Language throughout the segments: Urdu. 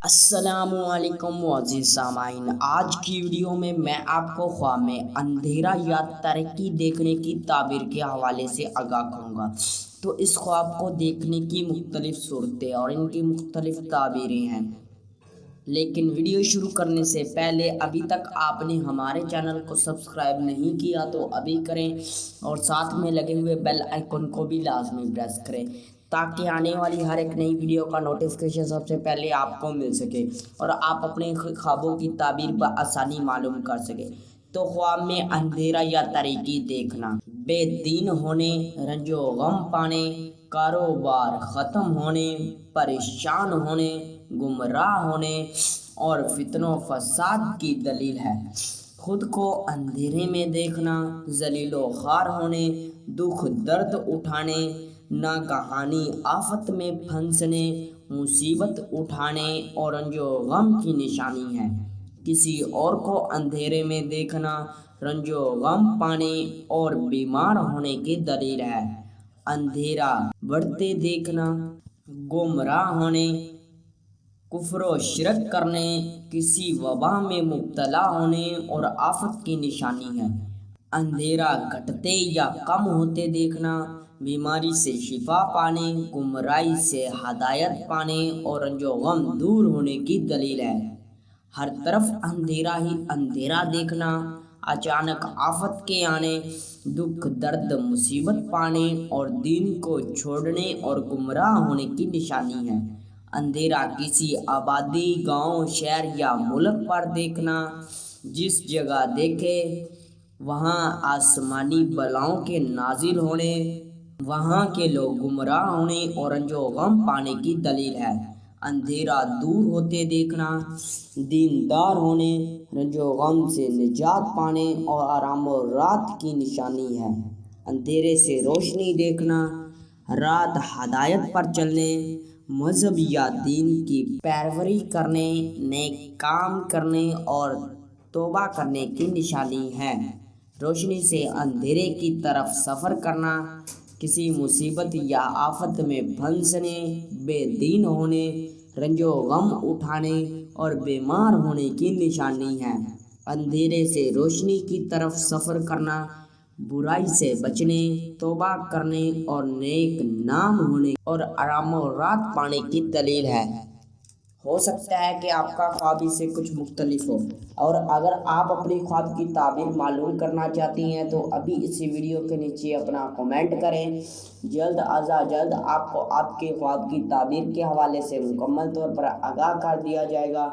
السلام علیکم واضح سامعین، آج کی ویڈیو میں آپ کو خواب میں اندھیرا یا تاریکی دیکھنے کی تعبیر کے حوالے سے آگاہ کروں گا۔ تو اس خواب کو دیکھنے کی مختلف صورتیں اور ان کی مختلف تعبیریں ہیں، لیکن ویڈیو شروع کرنے سے پہلے ابھی تک آپ نے ہمارے چینل کو سبسکرائب نہیں کیا تو ابھی کریں، اور ساتھ میں لگے ہوئے بیل آئیکن کو بھی لازمی پریس کریں تاکہ آنے والی ہر ایک نئی ویڈیو کا نوٹیفیکیشن سب سے پہلے آپ کو مل سکے اور آپ اپنے خوابوں کی تعبیر بآسانی معلوم کر سکیں۔ تو خواب میں اندھیرا یا تاریکی دیکھنا، بے دین ہونے، رنج و غم پانے، کاروبار ختم ہونے، پریشان ہونے، گمراہ ہونے اور فتن و فساد کی دلیل ہے۔ خود کو اندھیرے میں دیکھنا، ذلیل و خوار ہونے، دکھ درد اٹھانے، ناگہانی آفت میں پھنسنے، مصیبت اٹھانے اور رنج و غم کی نشانی ہے۔ کسی اور کو اندھیرے میں دیکھنا رنج و غم پانے اور بیمار ہونے کی دلیل ہے۔ اندھیرا بڑھتے دیکھنا، گمراہ ہونے، کفر و شرک کرنے، کسی وبا میں مبتلا ہونے اور آفت کی نشانی ہے۔ اندھیرا گھٹتے یا کم ہوتے دیکھنا، بیماری سے شفا پانے، گمراہی سے ہدایت پانے اور رنج و غم دور ہونے کی دلیل ہے۔ ہر طرف اندھیرا ہی اندھیرا دیکھنا، اچانک آفت کے آنے، دکھ درد مصیبت پانے اور دین کو چھوڑنے اور گمراہ ہونے کی نشانی ہے۔ اندھیرا کسی آبادی، گاؤں، شہر یا ملک پر دیکھنا، جس جگہ دیکھے وہاں آسمانی بلاؤں کے نازل ہونے، وہاں کے لوگ گمراہ ہونے اور رنج و غم پانے کی دلیل ہے۔ اندھیرا دور ہوتے دیکھنا، دیندار ہونے، رنج و غم سے نجات پانے اور آرام و راحت کی نشانی ہے۔ اندھیرے سے روشنی دیکھنا، رات ہدایت پر چلنے، مذہب یا دین کی پیروی کرنے، نیک کام کرنے اور توبہ کرنے کی نشانی ہے۔ روشنی سے اندھیرے کی طرف سفر کرنا، کسی مصیبت یا آفت میں پھنسنے، بے دین ہونے، رنج و غم اٹھانے اور بیمار ہونے کی نشانی ہے۔ اندھیرے سے روشنی کی طرف سفر کرنا، برائی سے بچنے، توبہ کرنے اور نیک نام ہونے اور آرام و راحت پانے کی دلیل ہے۔ ہو سکتا ہے کہ آپ کا خواب اس سے کچھ مختلف ہو، اور اگر آپ اپنی خواب کی تعبیر معلوم کرنا چاہتی ہیں تو ابھی اسی ویڈیو کے نیچے اپنا کمنٹ کریں۔ جلد از جلد آپ کو آپ کے خواب کی تعبیر کے حوالے سے مکمل طور پر آگاہ کر دیا جائے گا۔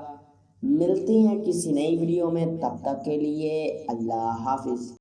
ملتے ہیں کسی نئی ویڈیو میں، تب تک کے لیے اللہ حافظ۔